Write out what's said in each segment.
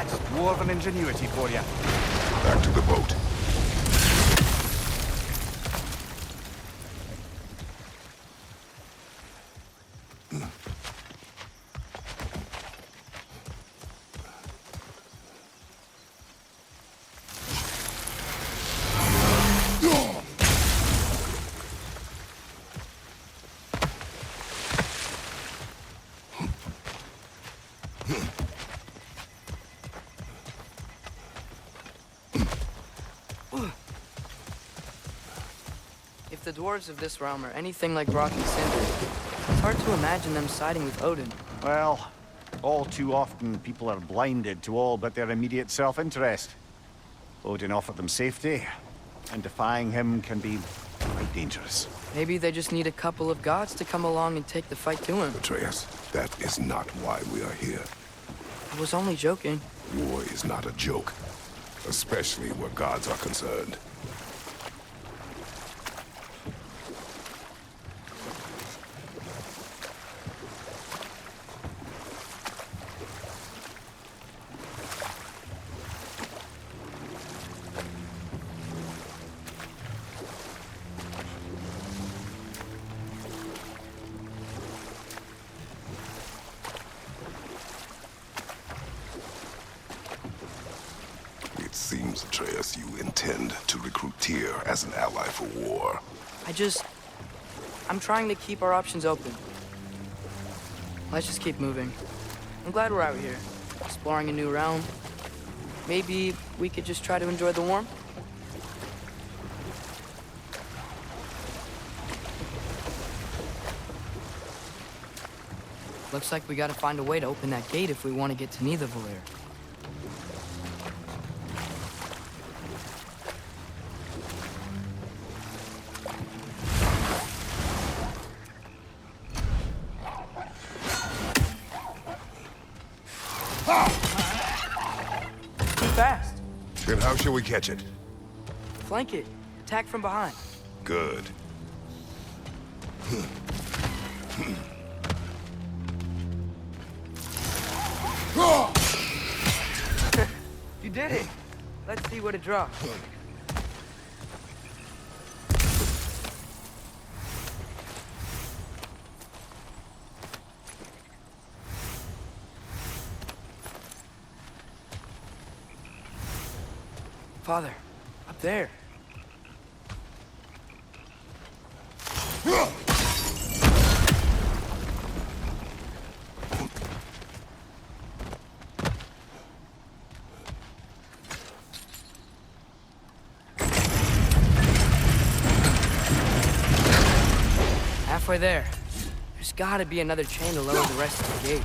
That's dwarven ingenuity for you. Back to the boat. If the dwarves of this realm are anything like Rock and Cinder, it's hard to imagine them siding with Odin. Well, all too often people are blinded to all but their immediate self-interest. Odin offered them safety, and defying him can be quite dangerous. Maybe they just need a couple of gods to come along and take the fight to him. Atreus, that is not why we are here. I was only joking. War is not a joke, especially where gods are concerned. It seems, Atreus, you intend to recruit Tyr as an ally for war. I'm trying to keep our options open. Let's just keep moving. I'm glad we're out here, exploring a new realm. Maybe we could just try to enjoy the warmth? Looks like we gotta find a way to open that gate if we want to get to Nidavellir. Too fast. Then how shall we catch it? Flank it. Attack from behind. Good. You did it. Let's see what it drops. Father, up there. Halfway there. There's gotta be another chain to lower the rest of the gate.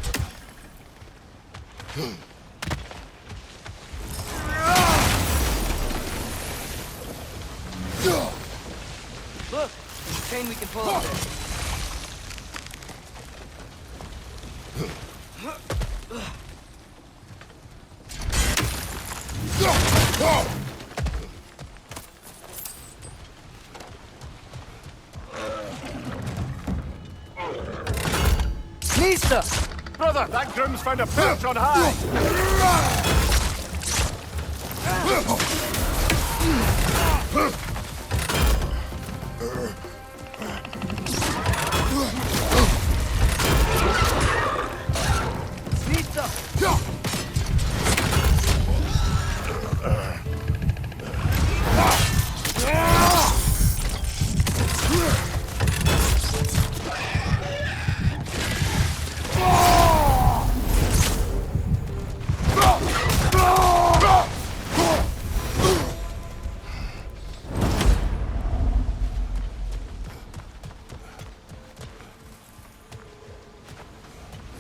Look, there's a chain we can pull up there. Nista! Brother, that groom's found a perch on high!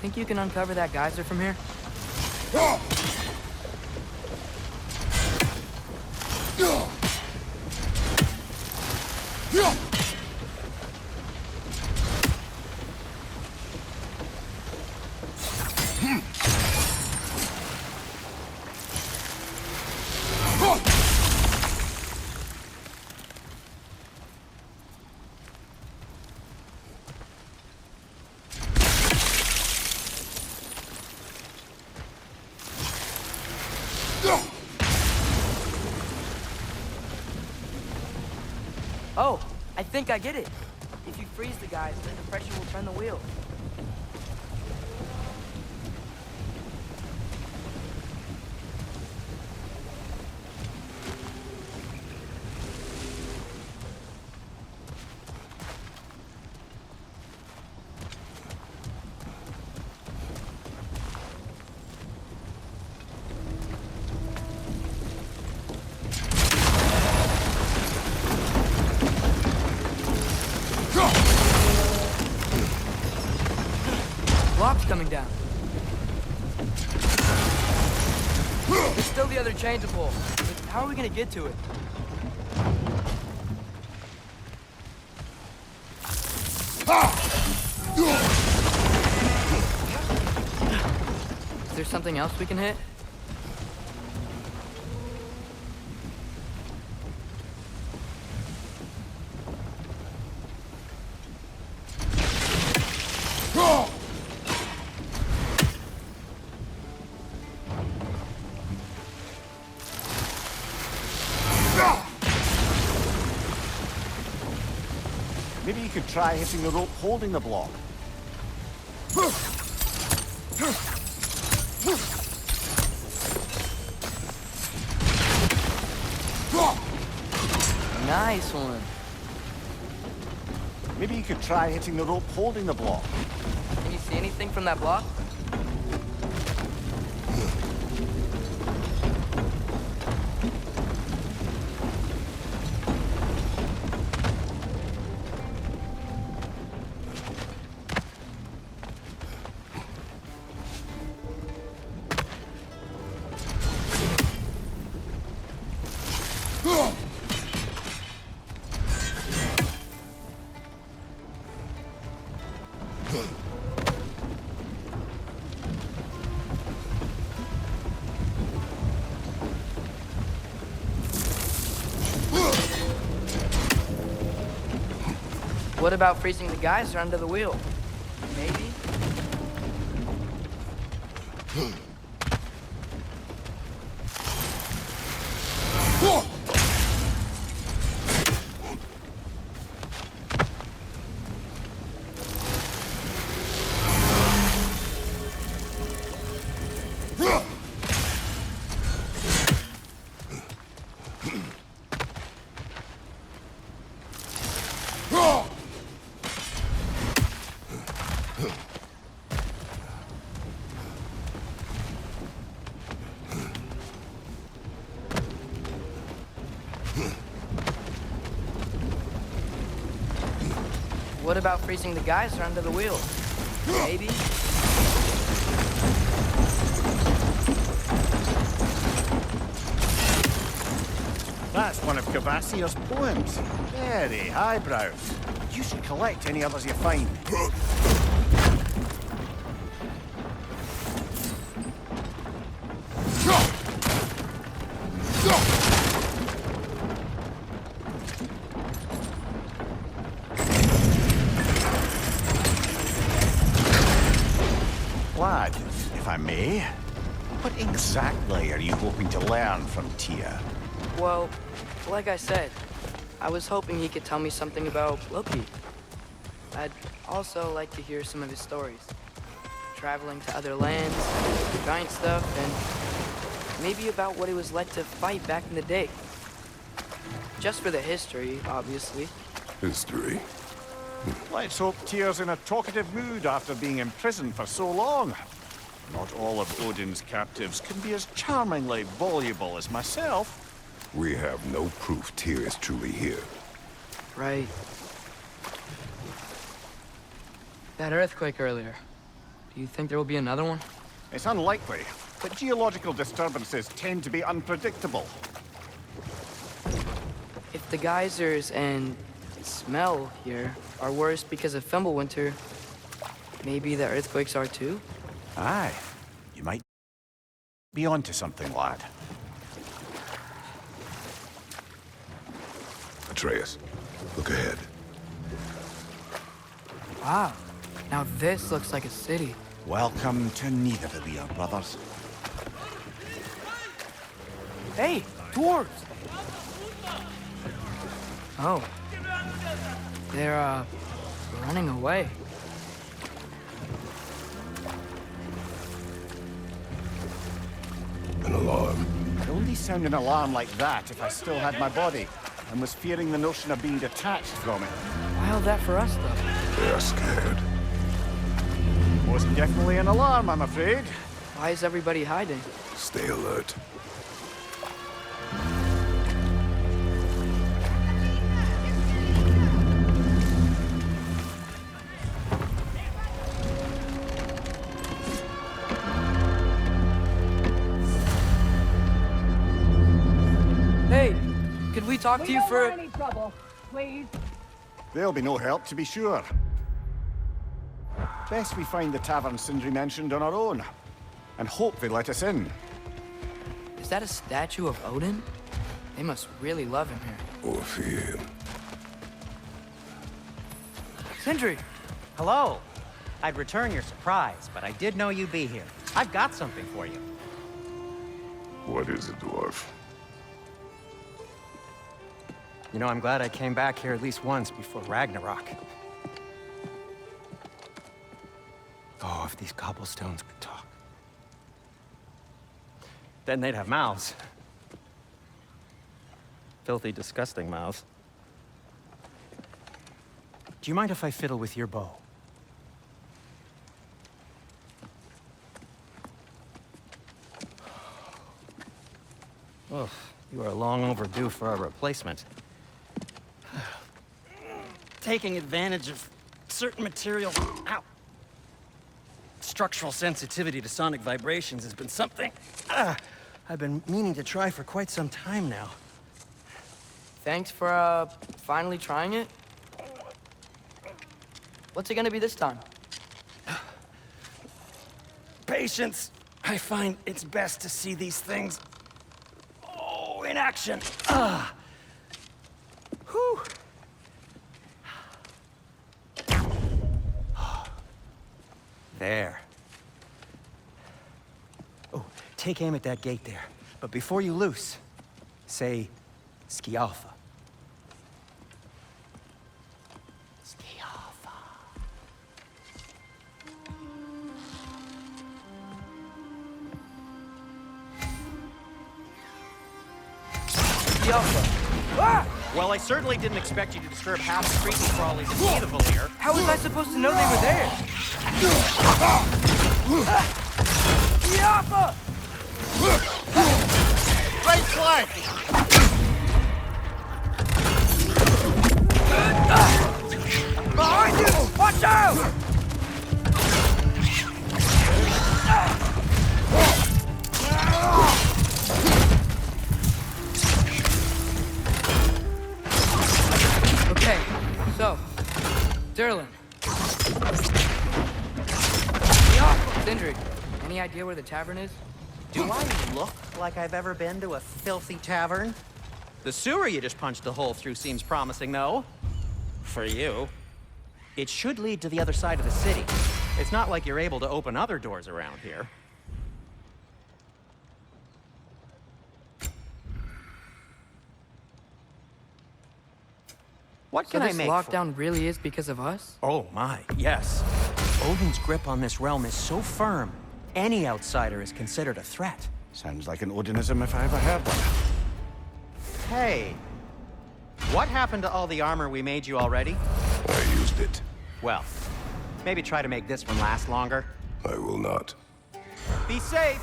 Think you can uncover that geyser from here? Oh, I think I get it. If you freeze the guys, then the pressure will turn the wheel. Block's coming down. There's still the other chain to pull. But how are we gonna get to it? Is there something else we can hit? Maybe you could try hitting the rope holding the block. Nice one. Maybe you could try hitting the rope holding the block. Can you see anything from that block? What about freezing the geyser under the wheel? Maybe? What about freezing the geyser under the wheel? Maybe? That's one of Cavassia's poems. Very highbrow. You should collect any others you find. Lad, if I may, what exactly are you hoping to learn from Tia? Well, like I said, I was hoping he could tell me something about Loki. I'd also like to hear some of his stories. Traveling to other lands, giant stuff, and maybe about what it was like to fight back in the day. Just for the history, obviously. History? Let's hope Tyr's in a talkative mood after being imprisoned for so long. Not all of Odin's captives can be as charmingly voluble as myself. We have no proof Tyr is truly here. Right. That earthquake earlier. Do you think there will be another one? It's unlikely, but geological disturbances tend to be unpredictable. If the geysers and smell here are worse because of Fimbulwinter, maybe the earthquakes are too? Aye, you might be onto something, lad. Atreus, look ahead. Wow. Now this looks like a city. Welcome to Nidavellir, brothers. Hey, dwarves! Oh, They're, running away. An alarm. I'd only sound an alarm like that if I still had my body, and was fearing the notion of being detached from it. Why all that for us, though? They're scared. Most definitely an alarm, I'm afraid. Why is everybody hiding? Stay alert. Hey, could we talk to you for... any trouble, please. There'll be no help, to be sure. Best we find the tavern Sindri mentioned on our own, and hope they let us in. Is that a statue of Odin? They must really love him here. Or fear him. Sindri! Hello. I'd return your surprise, but I did know you'd be here. I've got something for you. What is it, dwarf? You know, I'm glad I came back here at least once before Ragnarok. Oh, if these cobblestones could talk. Then they'd have mouths. Filthy, disgusting mouths. Do you mind if I fiddle with your bow? Oh, you are long overdue for a replacement. Taking advantage of certain materials. Ow! Structural sensitivity to sonic vibrations has been something I've been meaning to try for quite some time now. Thanks for, finally trying it. What's it gonna be this time? Patience. I find it's best to see these things, in action. Whew. There. Oh, take aim at that gate there. But before you loose, say, Skialfa. Skialfa. Skialfa. Ah! Well, I certainly didn't expect you to disturb half the creepy crawlies in Nidavel here. How was I supposed to know they were there? Skialfa! Right flank! Behind you! Watch out! Okay, so, Derlin. Sindri, any idea where the tavern is? Do I look like I've ever been to a filthy tavern? The sewer you just punched a hole through seems promising, though. For you. It should lead to the other side of the city. It's not like you're able to open other doors around here. What can I this make lockdown really is because of us? Oh my, yes. Odin's grip on this realm is so firm, any outsider is considered a threat. Sounds like an Odinism if I ever heard one. Hey, what happened to all the armor we made you already? I used it. Well, maybe try to make this one last longer. I will not. Be safe!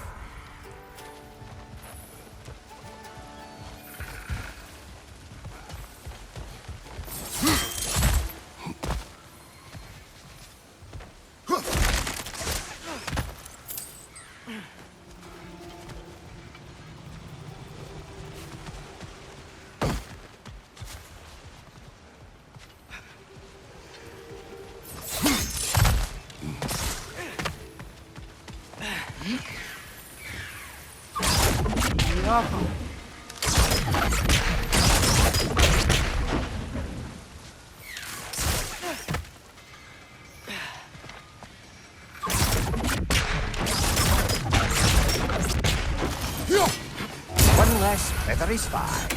One less feathery spy.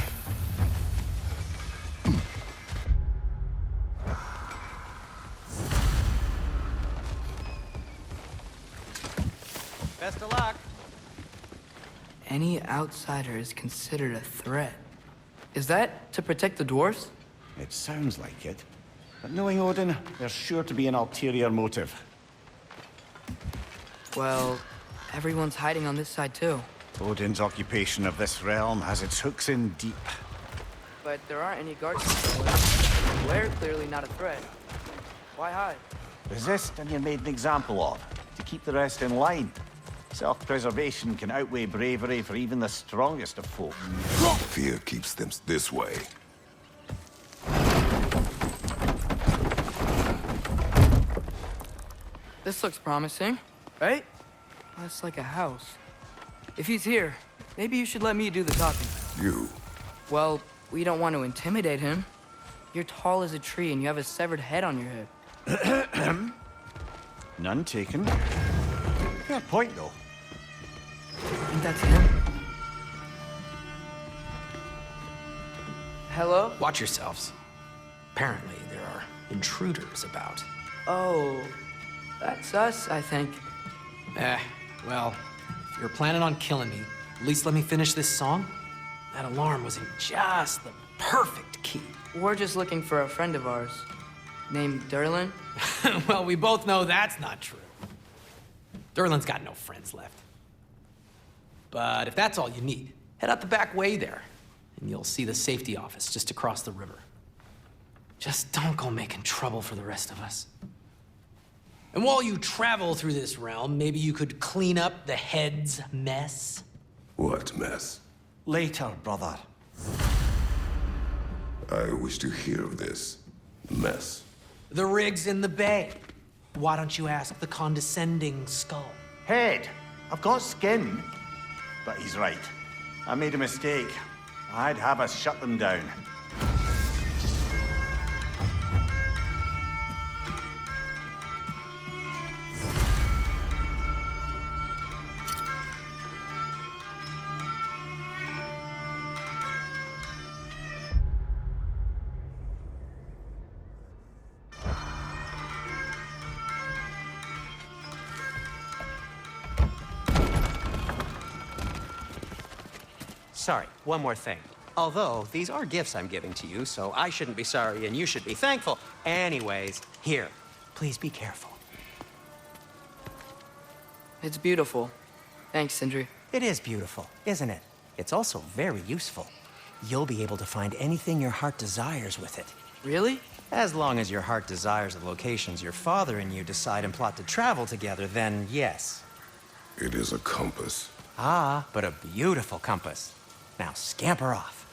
Any outsider is considered a threat. Is that to protect the dwarves? It sounds like it. But knowing Odin, there's sure to be an ulterior motive. Well, everyone's hiding on this side too. Odin's occupation of this realm has its hooks in deep. But there aren't any guards. We're clearly not a threat. Why hide? Resist and you're made an example of, to keep the rest in line. Self-preservation can outweigh bravery for even the strongest of folk. Fear keeps them this way. This looks promising, right? That's like a house. If he's here, maybe you should let me do the talking. You. Well, we don't want to intimidate him. You're tall as a tree and you have a severed head on your head. None taken. Fair point, though. I think that's him. Hello? Watch yourselves. Apparently, there are intruders about. Oh, that's us, I think. Well, if you're planning on killing me, at least let me finish this song. That alarm was in just the perfect key. We're just looking for a friend of ours, named Derlin. Well, we both know that's not true. Derlin's got no friends left. But if that's all you need, head out the back way there, and you'll see the safety office just across the river. Just don't go making trouble for the rest of us. And while you travel through this realm, maybe you could clean up the head's mess? What mess? Later, brother. I wish to hear of this mess. The rig's in the bay. Why don't you ask the condescending skull? Head, I've got skin. But he's right. I made a mistake. I'd have us shut them down. Sorry, one more thing. Although, these are gifts I'm giving to you, so I shouldn't be sorry and you should be thankful. Anyways, here, please be careful. It's beautiful. Thanks, Sindri. It is beautiful, isn't it? It's also very useful. You'll be able to find anything your heart desires with it. Really? As long as your heart desires the locations your father and you decide and plot to travel together, then yes. It is a compass. Ah, but a beautiful compass. Now scamper off.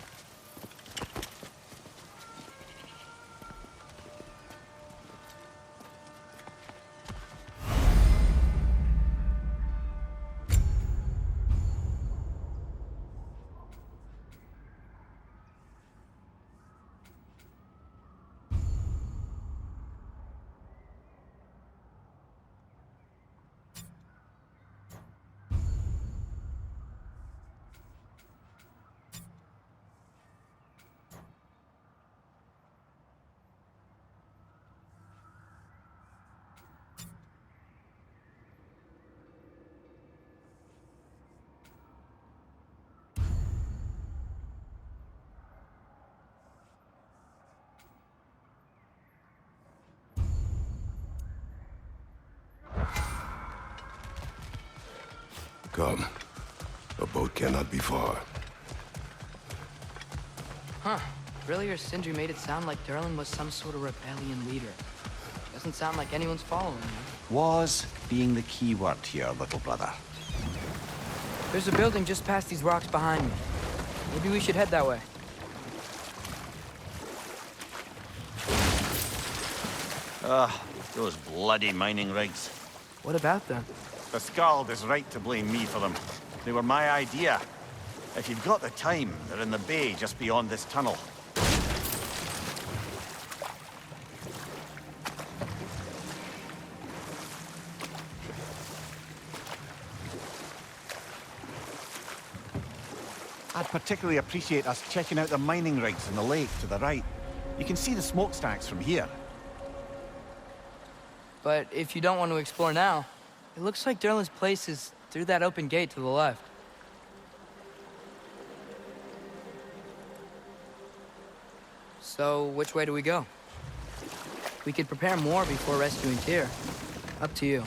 Come. A boat cannot be far. Huh. Earlier, Sindri made it sound like Derlin was some sort of rebellion leader. Doesn't sound like anyone's following him. Was being the key word here, little brother. There's a building just past these rocks behind me. Maybe we should head that way. Those bloody mining rigs. What about them? The Skald is right to blame me for them. They were my idea. If you've got the time, they're in the bay just beyond this tunnel. I'd particularly appreciate us checking out the mining rigs in the lake to the right. You can see the smokestacks from here. But if you don't want to explore now, it looks like Derlin's place is through that open gate to the left. So, which way do we go? We could prepare more before rescuing Tyr. Up to you.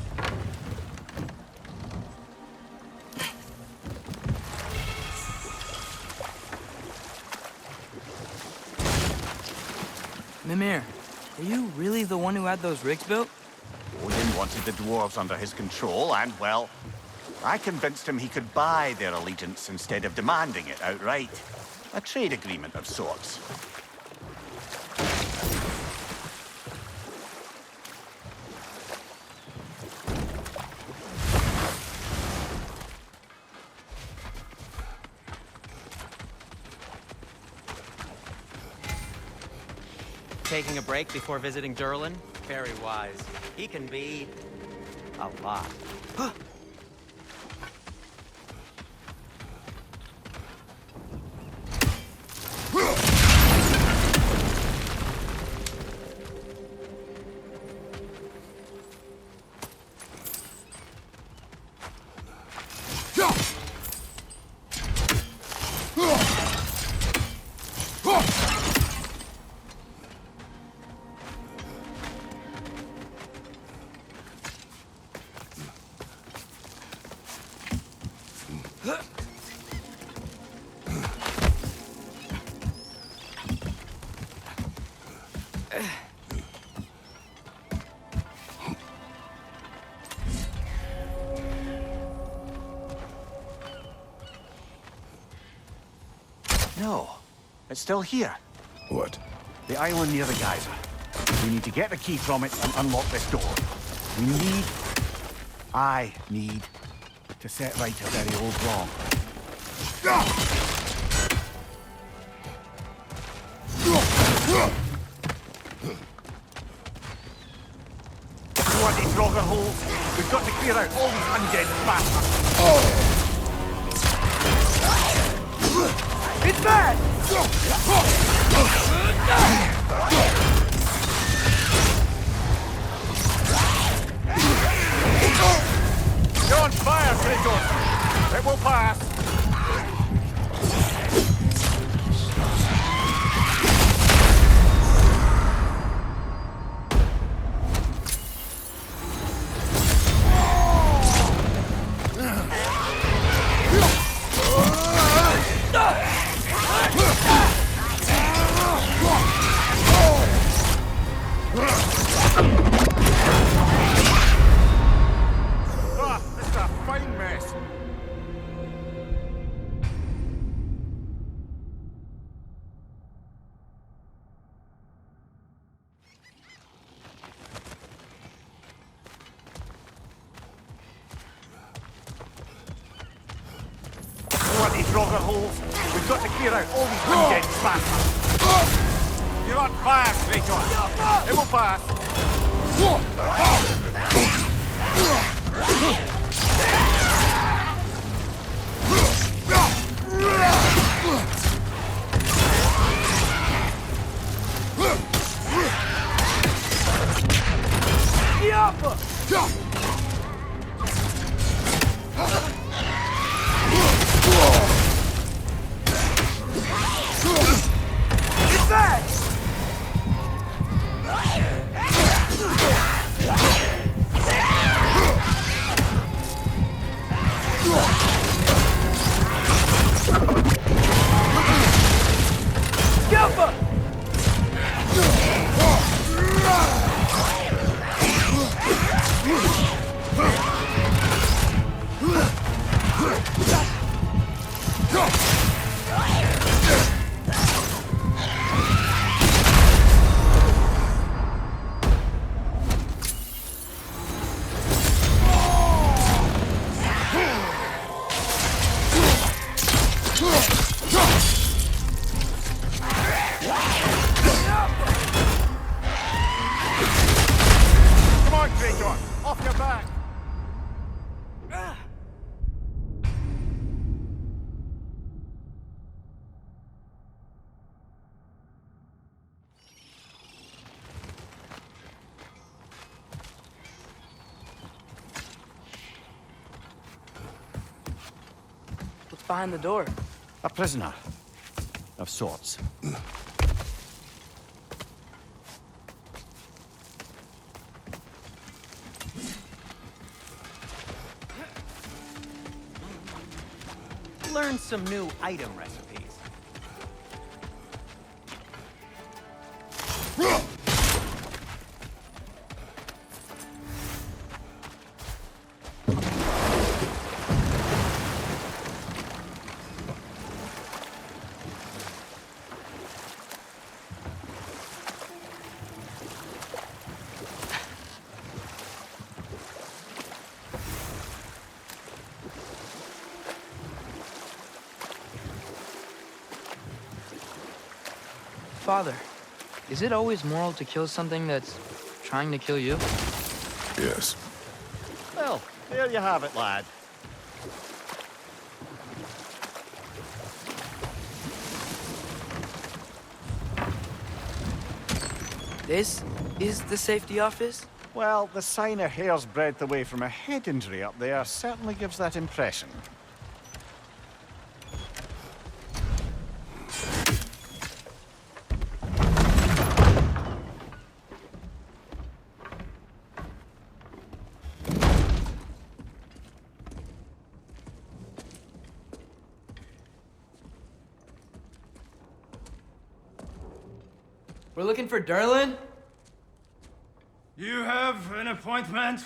Mimir, are you really the one who had those rigs built? Odin wanted the dwarves under his control, and, well, I convinced him he could buy their allegiance instead of demanding it outright. A trade agreement of sorts. Taking a break before visiting Durlin? Very wise. He can be... a lot. No, it's still here. What? The island near the geyser. We need to get the key from it and unlock this door. I need to set right a very old wrong. Bloody Draugr holes! We've got to clear out all these undead bastards! It's bad! You're on fire, Kratos! It will pass! This is a fine mess. Bloody Draugr holes! We've got to clear out all these undead bastards! You're on fire, Kratos! It will pass! It's bad! Scalper! Come on, Kratos! Off your back! What's behind the door? A prisoner. Of sorts. learned some new item recipes. Father, is it always moral to kill something that's trying to kill you? Yes. Well, there you have it, lad. This is the safety office? Well, the sign a hair's breadth away from a head injury up there certainly gives that impression. We're looking for Derlin? You have an appointment?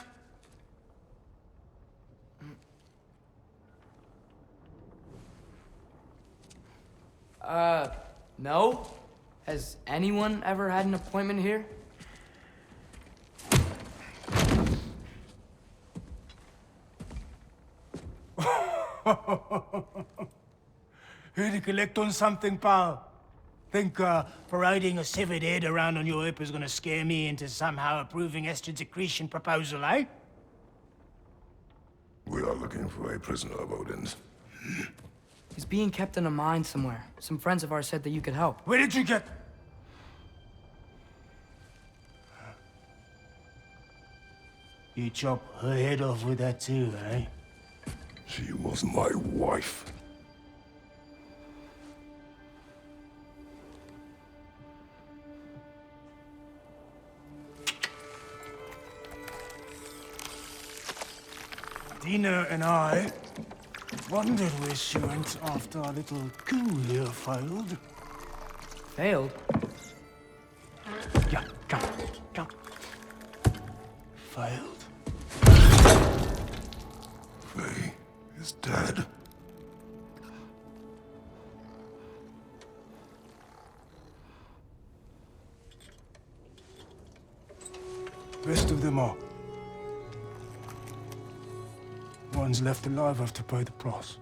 No. Has anyone ever had an appointment here? Here to collect on something, pal? Think parading a severed head around on your hip is gonna scare me into somehow approving Estrid's accretion proposal, eh? We are looking for a prisoner of Odin's. He's being kept in a mine somewhere. Some friends of ours said that you could help. Where did you get... You chop her head off with that too, eh? She was my wife. Dina and I wondered where she went after our little coup here failed. Failed? Yeah, come. Failed. Faye is dead. Rest of them are. One's left alive have to pay the price.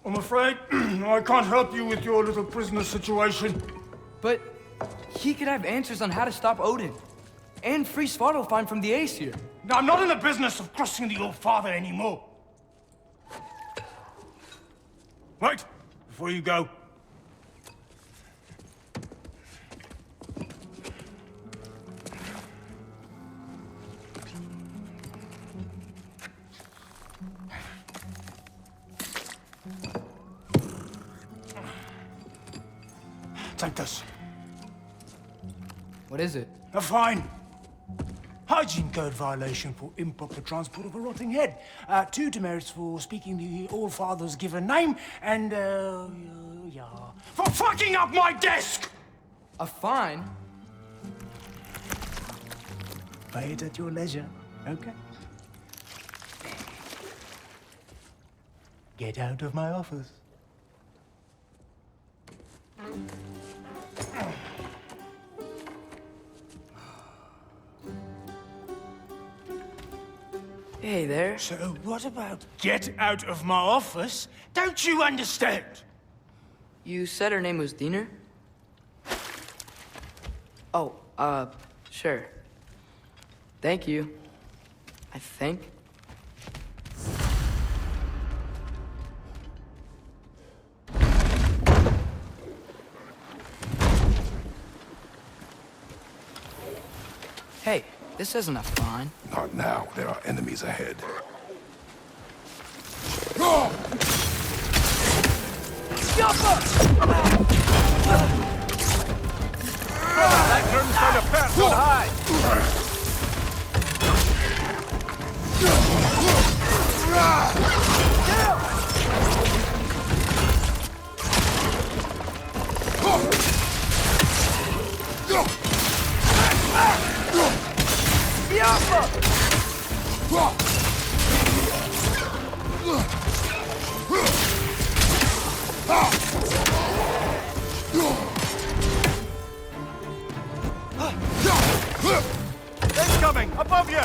I'm afraid I can't help you with your little prisoner situation. But he could have answers on how to stop Odin. And free Svartalfheim from the Ace here. Now, I'm not in the business of crossing the old father anymore. Wait, before you go. Take this. What is it? A fine. Hygiene code violation for improper transport of a rotting head. 2 demerits for speaking the All-Father's given name, and, yeah. For fucking up my desk! A fine? Pay it at your leisure, okay? Get out of my office. Hey there. So what about get out of my office? Don't you understand? You said her name was Diener? Oh, sure. Thank you. I think. Hey, this isn't a fine. Not now. There are enemies ahead. Lanterns find a perch on high! Incoming! Above you!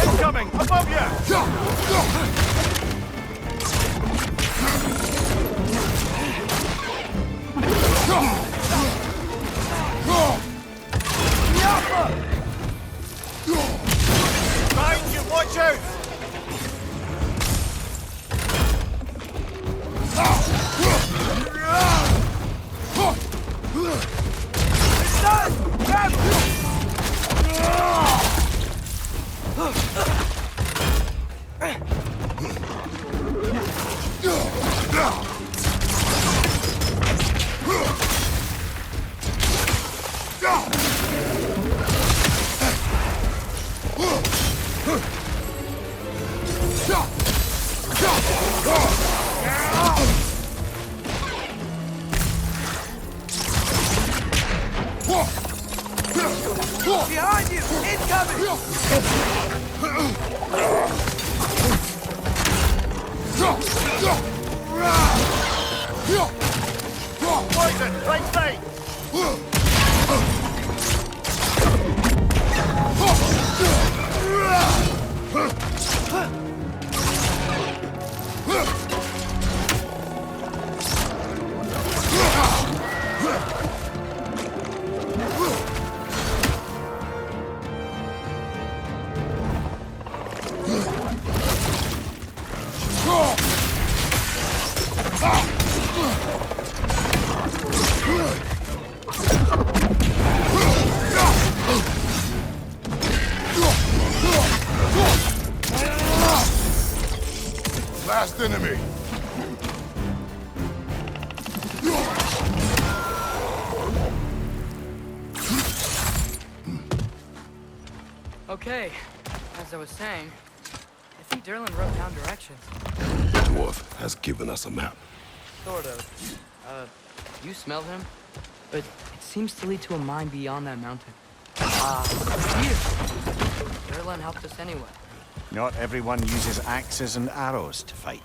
Incoming! Above you! Behind you! Watch out! Behind you! Incoming! Poison! Right side! Last enemy. Okay, as I was saying, I think Derlin wrote down directions. The dwarf has given us a map. Sort of. You smell him? But it seems to lead to a mine beyond that mountain. Here. Derlin helped us anyway. Not everyone uses axes and arrows to fight.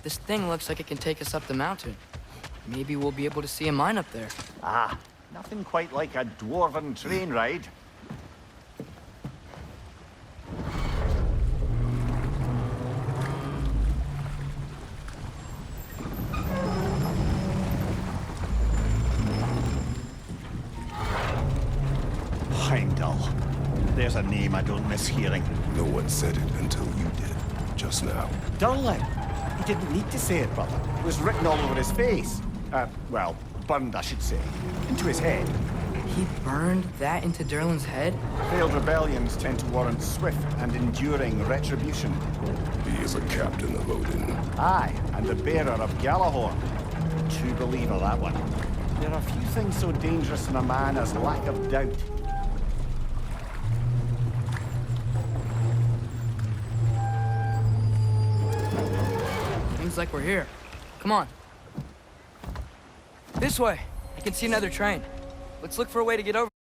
This thing looks like it can take us up the mountain. Maybe we'll be able to see a mine up there. Ah, nothing quite like a dwarven train ride. Heimdall. There's a name I don't miss hearing. No one said it until you did, just now. Durlin. He didn't need to say it, brother. It was written all over his face. Well, burned, I should say. Into his head. He burned that into Derlin's head? Failed rebellions tend to warrant swift and enduring retribution. He is a captain of Odin. Aye, and the bearer of Galahorn. True believer, that one. There are few things so dangerous in a man as lack of doubt. Seems like we're here. Come on. This way. I can see another train. Let's look for a way to get over.